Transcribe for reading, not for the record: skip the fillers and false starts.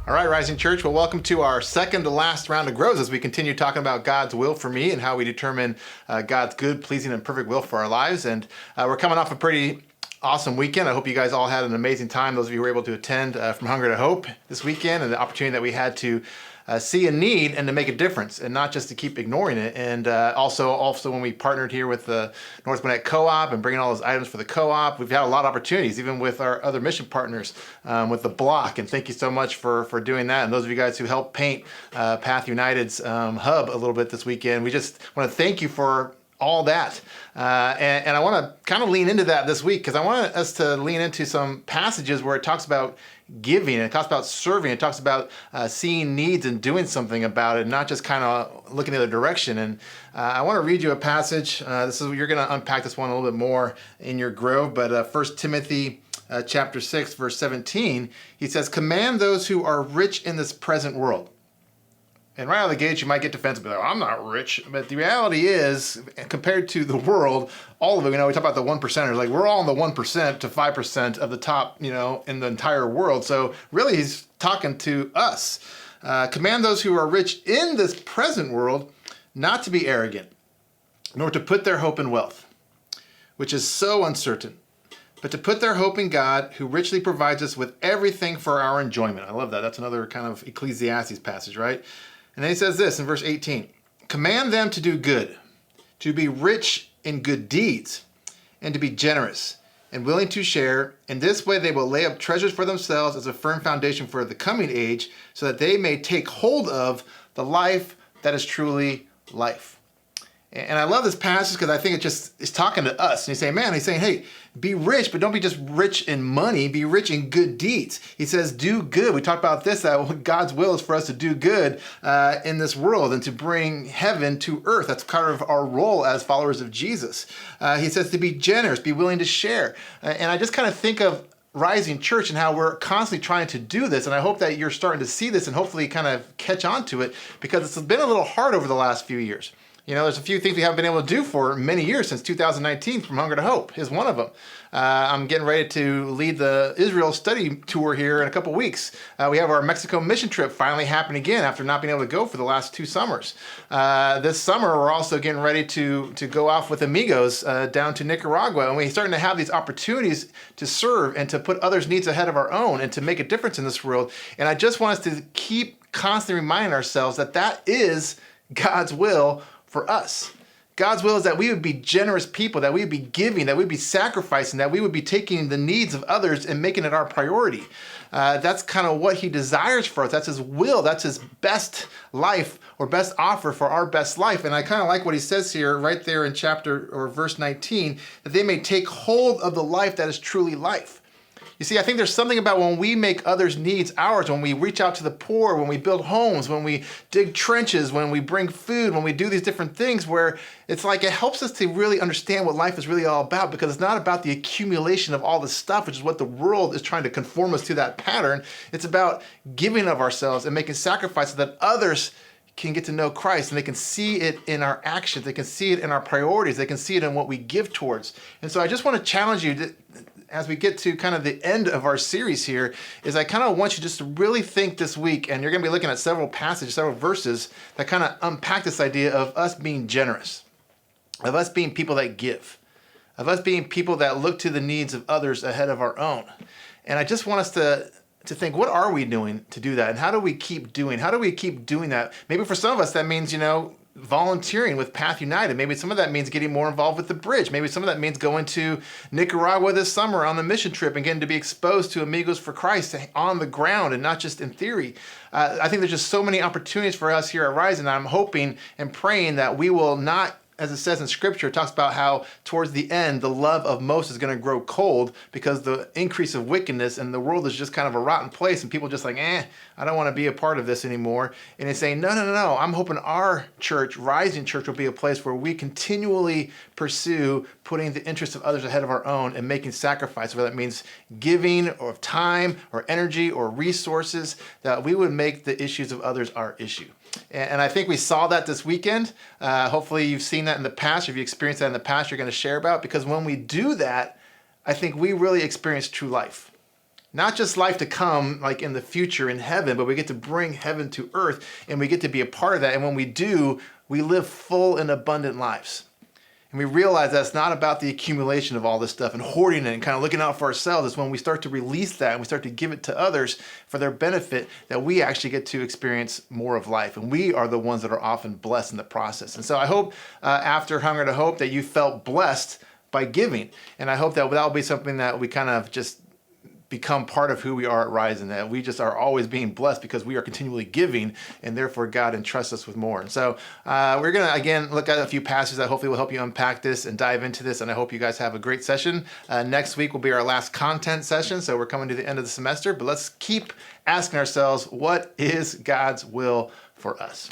All right, Rising Church. Well, welcome to our second to last round of grows as we continue talking about God's will for me and how we determine God's good, pleasing, and perfect will for our lives. And we're coming off a pretty awesome weekend. I hope you guys all had an amazing time. Those of you who were able to attend From Hunger to Hope this weekend, and the opportunity that we had to see a need and to make a difference, and not just to keep ignoring it. And also when we partnered here with the North Gwinnett Co-op and bringing all those items for the co-op, we've had a lot of opportunities, even with our other mission partners, with the block. And thank you so much for doing that. And those of you guys who helped paint Path United's hub a little bit this weekend, we just want to thank you for all that. And I want to kind of lean into that this week, because I want us to lean into some passages where it talks about giving, and it talks about serving, it talks about seeing needs and doing something about it, not just kind of looking the other direction. And I want to read you a passage. You're going to unpack this one a little bit more in your grove, but 1 Timothy chapter 6, verse 17, he says, "Command those who are rich in this present world." And right out of the gate, you might get defensive, like, I'm not rich. But the reality is, compared to the world, all of it, we talk about the 1%ers, like we're all in the 1% to 5% of the top, in the entire world. So really, he's talking to us. Command those who are rich in this present world not to be arrogant, nor to put their hope in wealth, which is so uncertain, but to put their hope in God, who richly provides us with everything for our enjoyment. I love that. That's another kind of Ecclesiastes passage, right? And then he says this in verse 18, "Command them to do good, to be rich in good deeds, and to be generous and willing to share. In this way they will lay up treasures for themselves as a firm foundation for the coming age, so that they may take hold of the life that is truly life." And I love this passage because I think it's talking to us. And he's saying, hey, be rich, but don't be just rich in money. Be rich in good deeds. He says, do good. We talked about this, that God's will is for us to do good in this world and to bring heaven to earth. That's kind of our role as followers of Jesus. He says to be generous, be willing to share. And I just kind of think of Rising Church and how we're constantly trying to do this. And I hope that you're starting to see this and hopefully kind of catch on to it, because it's been a little hard over the last few years. There's a few things we haven't been able to do for many years, since 2019, From Hunger to Hope is one of them. I'm getting ready to lead the Israel study tour here in a couple weeks. We have our Mexico mission trip finally happening again after not being able to go for the last 2 summers. This summer, we're also getting ready to go off with amigos down to Nicaragua. And we're starting to have these opportunities to serve and to put others' needs ahead of our own and to make a difference in this world. And I just want us to keep constantly reminding ourselves that that is God's will for us. God's will is that we would be generous people, that we would be giving, that we'd be sacrificing, that we would be taking the needs of others and making it our priority. That's kind of what he desires for us. That's his will. That's his best life or best offer for our best life. And I kind of like what he says here right there in chapter or verse 19, that they may take hold of the life that is truly life. You see, I think there's something about when we make others' needs ours, when we reach out to the poor, when we build homes, when we dig trenches, when we bring food, when we do these different things, where it's like it helps us to really understand what life is really all about, because it's not about the accumulation of all this stuff, which is what the world is trying to conform us to, that pattern. It's about giving of ourselves and making sacrifices that others can get to know Christ, and they can see it in our actions, they can see it in our priorities, they can see it in what we give towards. And so I just want to challenge you to, as we get to kind of the end of our series here, is I kind of want you just to really think this week, and you're going to be looking at several passages, several verses that kind of unpack this idea of us being generous, of us being people that give, of us being people that look to the needs of others ahead of our own. And I just want us to think, what are we doing to do that? And how do we keep doing? How do we keep doing that? Maybe for some of us, that means, volunteering with Path United. Maybe some of that means getting more involved with the bridge. Maybe some of that means going to Nicaragua this summer on the mission trip and getting to be exposed to Amigos for Christ on the ground and not just in theory. I think there's just so many opportunities for us here at Rise, and I'm hoping and praying that we will not, as it says in Scripture, it talks about how towards the end, the love of most is going to grow cold because the increase of wickedness, and the world is just kind of a rotten place, and people just like, I don't want to be a part of this anymore. And it's saying, no. I'm hoping our church, Rising Church, will be a place where we continually pursue putting the interests of others ahead of our own and making sacrifice, whether that means giving or time or energy or resources, that we would make the issues of others our issue. And I think we saw that this weekend. Hopefully you've seen that in the past. If you experienced that in the past, you're going to share about it. Because when we do that, I think we really experience true life. not just life to come like in the future in heaven, but we get to bring heaven to earth and we get to be a part of that. And when we do, we live full and abundant lives. And we realize that it's not about the accumulation of all this stuff and hoarding it and kind of looking out for ourselves. It's when we start to release that and we start to give it to others for their benefit that we actually get to experience more of life. And we are the ones that are often blessed in the process. And so I hope after Hunger to Hope that you felt blessed by giving. And I hope that will be something that we kind of just become part of who we are at Rise, and that we just are always being blessed because we are continually giving, and therefore God entrusts us with more. And so we're going to, again, look at a few passages that hopefully will help you unpack this and dive into this, and I hope you guys have a great session. Next week will be our last content session, so we're coming to the end of the semester, but let's keep asking ourselves, what is God's will for us?